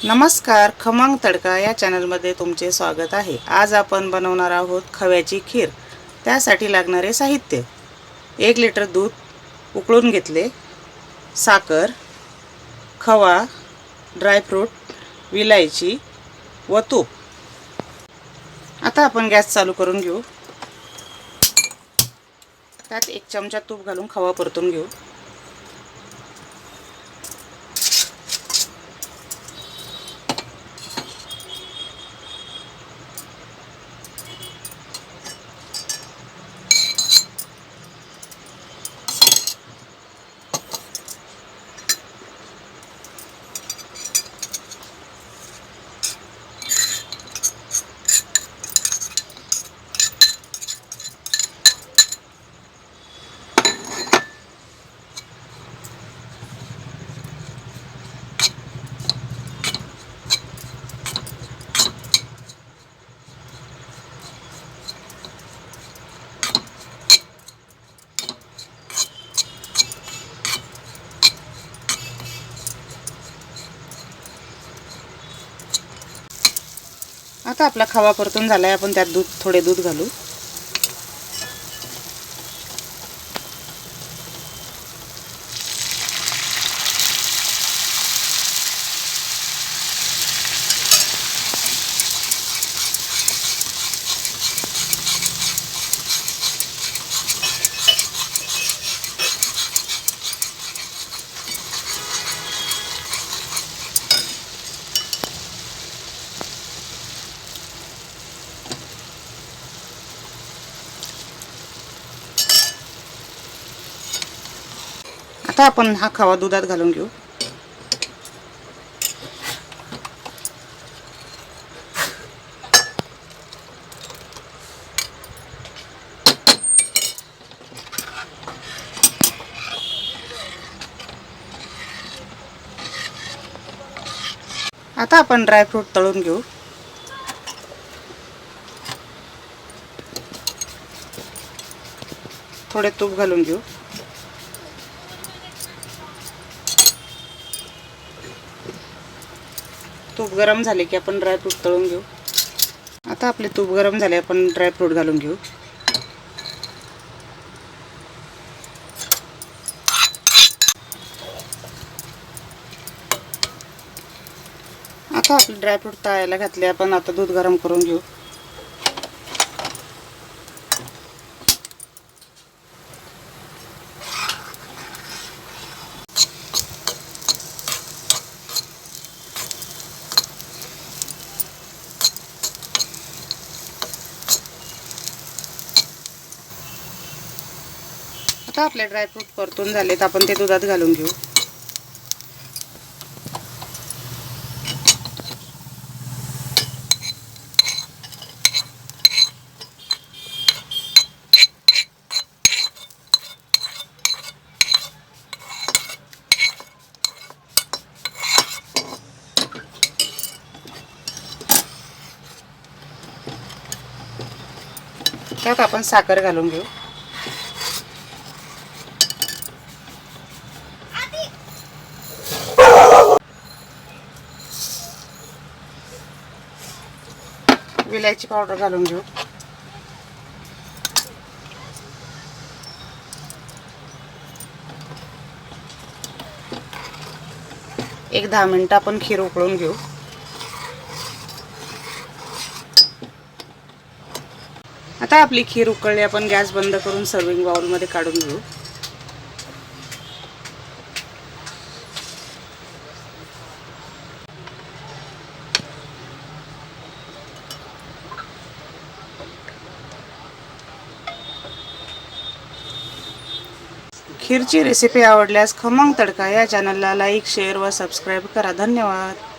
नमस्कार, खमंग तडका या चॅनलमध्ये तुमचे स्वागत आहे। आज आपण बनवणार आहोत खव्याची खीर। त्यासाठी लागणारे साहित्य: 1 लिटर दूध उकळून घेतले, साखर, खवा, ड्रायफ्रूट, विलायची व तूप। आता आपण गॅस चालू करून घेऊ। त्यात 1 चमचा तूप घालून खवा परतून घेऊ। आता आपला खवा परतून झालाय। आपण त्यात थोडे दूध घालू। आता आपण हा खवा दुधात घालून घेऊ। आता आपण ड्रायफ्रूट तळून घेऊ। थोडे तूप घालून घेऊ। तूप गरम झाले की आपण ड्रायफ्रूट तळून घेऊ। आता आपले तूप गरम झाले, आपण ड्रायफ्रूट घालून घेऊ। आता आपले ड्रायफ्रूट तळायला घातले, आपण आता दूध गरम करून घेऊ। आता आपले ड्रायफ्रूट परतून झालेत, आपण ते दुधात घालून घेऊ। त्यात आपण साखर घालून घेऊ। विलायची पावडर घालून घेऊ। एक 10 मिनिटं आपण खीर उकळून घेऊ। आता आपली खीर उकळली, आपण गॅस बंद करून सर्विंग बाउल मध्ये काढून घेऊ। खीरची रेसिपी आवडल्यास खमंग तडका या चॅनलला लाईक, शेअर व सबस्क्राईब करा। धन्यवाद।